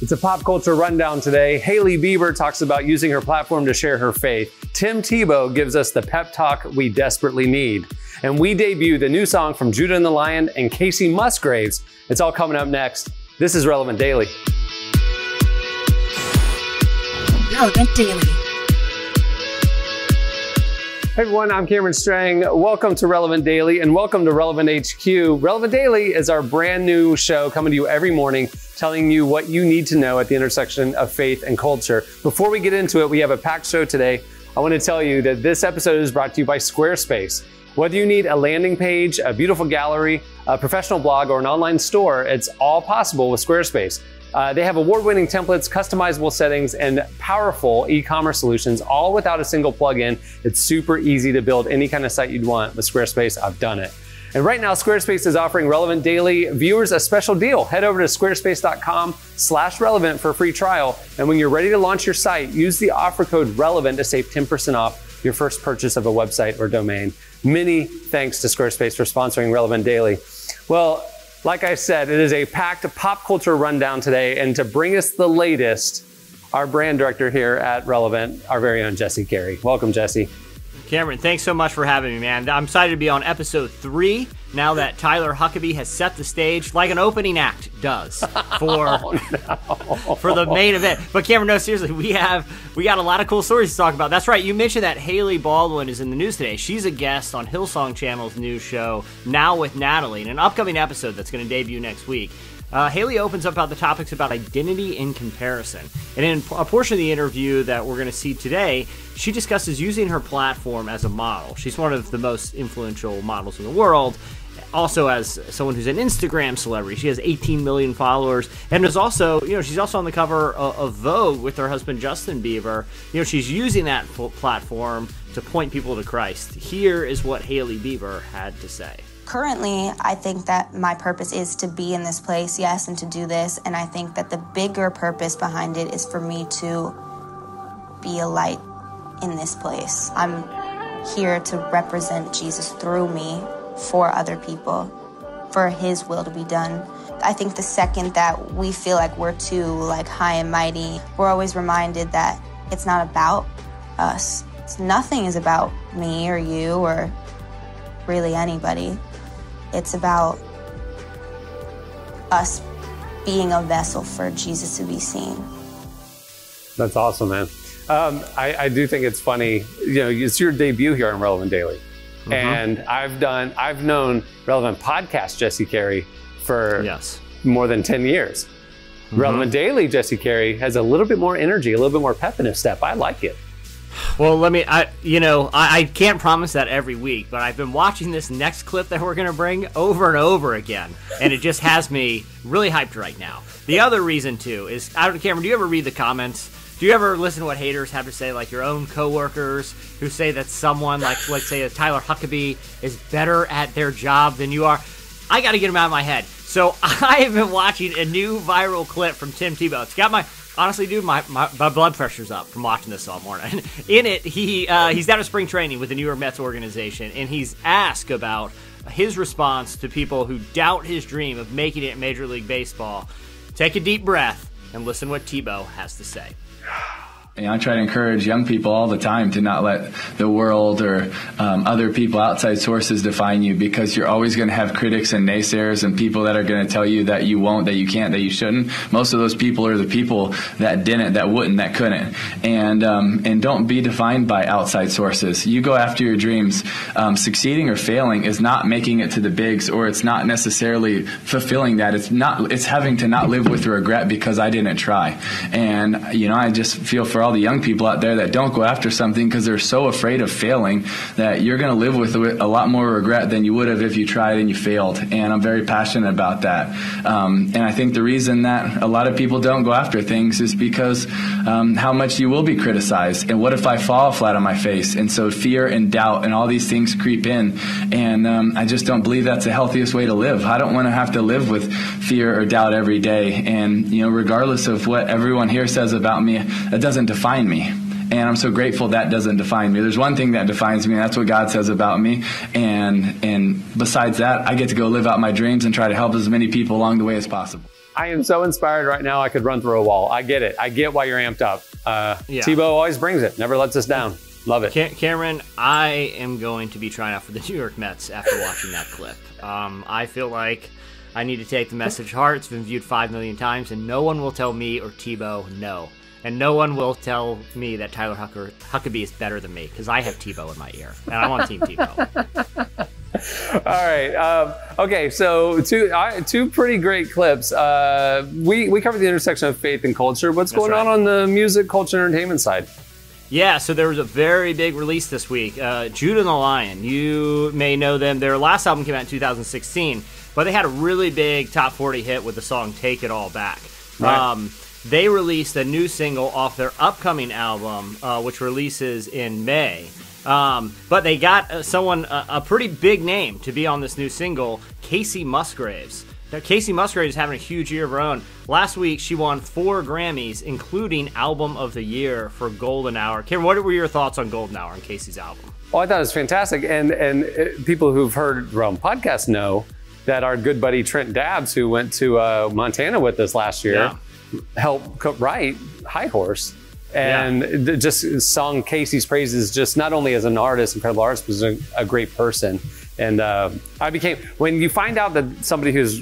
It's a pop culture rundown today. Hailey Bieber talks about using her platform to share her faith. Tim Tebow gives us the pep talk we desperately need. And we debut the new song from Judah and the Lion and Kacey Musgraves. It's all coming up next. This is Relevant Daily. Relevant Daily. Hey everyone, I'm Cameron Strang. Welcome to Relevant Daily and welcome to Relevant HQ. Relevant Daily is our brand new show coming to you every morning, telling you what you need to know at the intersection of faith and culture. Before we get into it, we have a packed show today. I want to tell you that this episode is brought to you by Squarespace. Whether you need a landing page, a beautiful gallery, a professional blog, or an online store, it's all possible with Squarespace. They have award-winning templates, customizable settings, and powerful e-commerce solutions, all without a single plugin. It's super easy to build any kind of site you'd want with Squarespace. I've done it. And right now, Squarespace is offering Relevant Daily viewers a special deal. Head over to squarespace.com/relevant for a free trial. And when you're ready to launch your site, use the offer code RELEVANT to save 10% off your first purchase of a website or domain. Many thanks to Squarespace for sponsoring Relevant Daily. Well, like I said, it is a packed pop culture rundown today, and to bring us the latest, our brand director here at Relevant, our very own Jesse Carey. Welcome, Jesse. Cameron, thanks so much for having me, man. I'm excited to be on episode 3 now that Tyler Huckabee has set the stage like an opening act does for the main event. But Cameron, no, seriously, we got a lot of cool stories to talk about. That's right, you mentioned that Hailey Baldwin is in the news today. She's a guest on Hillsong Channel's new show, Now with Natalie, in an upcoming episode that's going to debut next week. Hailey opens up about the topics about identity and comparison. And in a portion of the interview that we're going to see today, she discusses using her platform as a model. She's one of the most influential models in the world. Also, as someone who's an Instagram celebrity, she has 18 million followers, and is also, she's also on the cover of Vogue with her husband Justin Bieber. She's using that platform to point people to Christ. Here is what Hailey Bieber had to say. Currently, I think that my purpose is to be in this place, yes, and to do this. And I think that the bigger purpose behind it is for me to be a light in this place. I'm here to represent Jesus through me for other people, for His will to be done. I think the second that we feel like we're too high and mighty, we're always reminded that it's not about us. Nothing is about me or you or really anybody. It's about us being a vessel for Jesus to be seen. That's awesome, man. I do think it's funny. It's your debut here on Relevant Daily. Mm-hmm. And I've known Relevant Podcast Jesse Carey for more than 10 years. Mm-hmm. Relevant Daily Jesse Carey has a little bit more energy, a little bit more pep in his step. I like it. Well, I can't promise that every week, but I've been watching this next clip that we're going to bring over and over again, and it just has me really hyped right now. The other reason, too, is, Cameron, do you ever read the comments? Do you ever listen to what haters have to say, like your own coworkers who say that someone, let's say Tyler Huckabee, is better at their job than you are? I got to get them out of my head. So I have been watching a new viral clip from Tim Tebow. It's got honestly, dude, my blood pressure's up from watching this all morning. In it, he's down at spring training with the New York Mets organization, and he's asked about his response to people who doubt his dream of making it in Major League Baseball. Take a deep breath and listen what Tebow has to say. I try to encourage young people all the time to not let the world or other people, outside sources, define you, because you're always going to have critics and naysayers and people that are going to tell you that you won't, that you can't, that you shouldn't. Most of those people are the people that didn't, that wouldn't, that couldn't. And don't be defined by outside sources. You go after your dreams. Succeeding or failing is not making it to the bigs, or it's not necessarily fulfilling that. It's having to not live with regret because I didn't try. And I just feel for all the young people out there that don't go after something because they're so afraid of failing that you're going to live with a lot more regret than you would have if you tried and you failed. And I'm very passionate about that. And I think the reason that a lot of people don't go after things is because how much you will be criticized. And what if I fall flat on my face? And so fear and doubt and all these things creep in. And I just don't believe that's the healthiest way to live. I don't want to have to live with fear or doubt every day. And, regardless of what everyone here says about me, that doesn't define me. And I'm so grateful that doesn't define me. There's one thing that defines me, and that's what God says about me. And besides that, I get to go live out my dreams and try to help as many people along the way as possible. I am so inspired right now. I could run through a wall. I get it. I get why you're amped up. Tebow always brings it. Never lets us down. Love it. Cameron, I am going to be trying out for the New York Mets after watching that clip. I feel like I need to take the message to heart. It's been viewed 5 million times, and no one will tell me or Tebow no. And no one will tell me that Tyler Huckabee is better than me, because I have Tebow in my ear, and I'm on Team Tebow. All right. Okay, so two pretty great clips. We covered the intersection of faith and culture. What's going on the music, culture, and entertainment side? Yeah, so there was a very big release this week. Judah and the Lion, you may know them. Their last album came out in 2016, but they had a really big top 40 hit with the song Take It All Back. Right. They released a new single off their upcoming album, which releases in May. But they got a pretty big name to be on this new single, Kacey Musgraves. Now, Kacey Musgraves is having a huge year of her own. Last week, she won 4 Grammys, including Album of the Year for Golden Hour. Kim, what were your thoughts on Golden Hour and Kacey's album? Oh, I thought it was fantastic. And people who've heard Realm podcast know that our good buddy Trent Dabbs, who went to Montana with us last year, helped write High Horse. And just sung Kacey's praises, just not only as an artist, incredible artist, but as a great person. And when you find out that somebody who's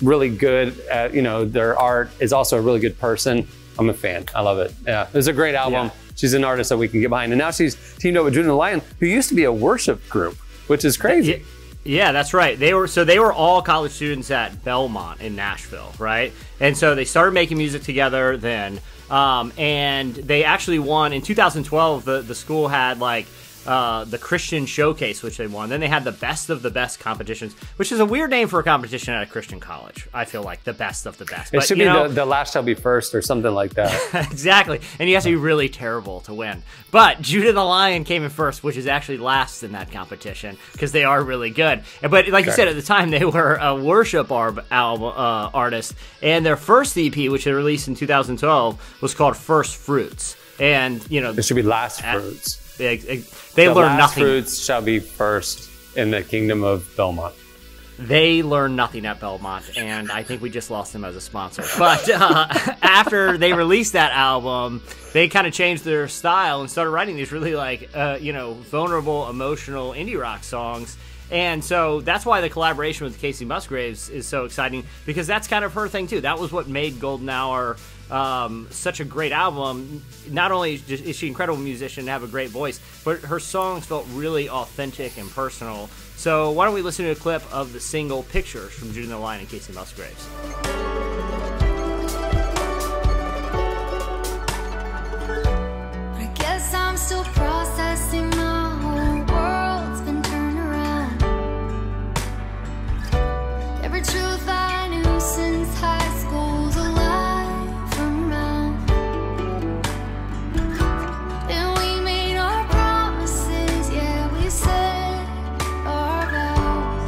really good at, their art is also a really good person, I'm a fan. I love it. Yeah, it was a great album. Yeah. She's an artist that we can get behind. And now she's teamed up with Judah and the Lion, who used to be a worship group, which is crazy. Yeah, that's right. They were all college students at Belmont in Nashville, right? And so they started making music together then. And they actually won in 2012. The school had the Christian Showcase, which they won. Then they had the Best of the Best competitions, which is a weird name for a competition at a Christian college. I feel like the Best of the Best. It should be the Last Shall Be First or something like that. Exactly. And you have to be really terrible to win. But Judah the Lion came in first, which is actually last in that competition because they are really good. But like you said, at the time, they were a worship artist. And their first EP, which they released in 2012, was called First Fruits. And, it should be Last Fruits. They learn nothing. Fruits shall be first in the kingdom of Belmont. They learn nothing at Belmont, and I think we just lost them as a sponsor. But after they released that album, they kind of changed their style and started writing these really vulnerable, emotional indie rock songs. And so that's why the collaboration with Kacey Musgraves is so exciting, because that's kind of her thing too. That was what made Golden Hour such a great album. Not only is she an incredible musician and have a great voice, but her songs felt really authentic and personal. So why don't we listen to a clip of the single Pictures from Judah and the Lion and Kacey Musgraves. I guess I'm still processing the whole world's been turned around. Every truth I knew since high school's a lie from around. And we made our promises, yeah, we said our vows.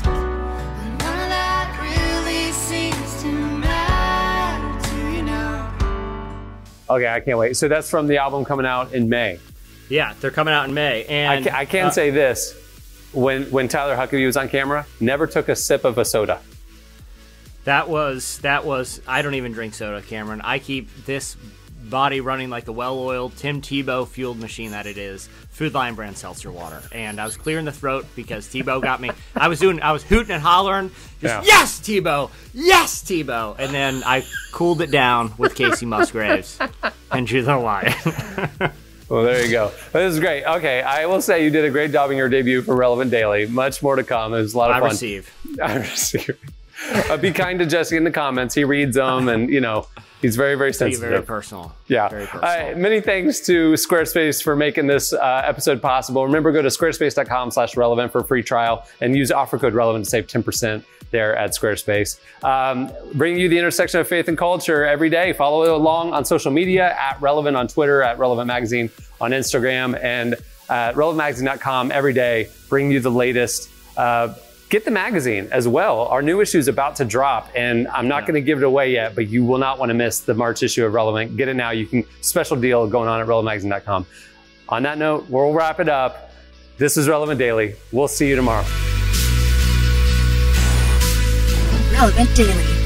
And none of that really seems to matter to you now. Okay, I can't wait. So that's from the album coming out in May. Yeah, they're coming out in May. And I can say this. When Tyler Huckabee was on camera, never took a sip of a soda. That was, I don't even drink soda, Cameron. I keep this body running like the well-oiled Tim Tebow fueled machine that it is. Food Lion brand seltzer water. And I was clearing the throat because Tebow got me. I was hooting and hollering. Yes, Tebow! Yes, Tebow! And then I cooled it down with Kacey Musgraves and Judah the Lion. Well, there you go. This is great. Okay, I will say you did a great job in your debut for Relevant Daily. Much more to come. It was a lot of fun. I receive. Be kind to Jesse in the comments. He reads them, and he's very, very sensitive. Very personal. Yeah. Very personal. Many thanks to Squarespace for making this episode possible. Remember, go to squarespace.com/relevant for a free trial and use offer code relevant to save 10% there at Squarespace. Bringing you the intersection of faith and culture every day. Follow along on social media at Relevant on Twitter, at Relevant Magazine on Instagram, and at relevantmagazine.com every day. Bringing you the latest. Get the magazine as well. Our new issue is about to drop, and I'm not going to give it away yet, but you will not want to miss the March issue of Relevant. Get it now. Special deal going on at relevantmagazine.com. On that note, we'll wrap it up. This is Relevant Daily. We'll see you tomorrow. Relevant Daily.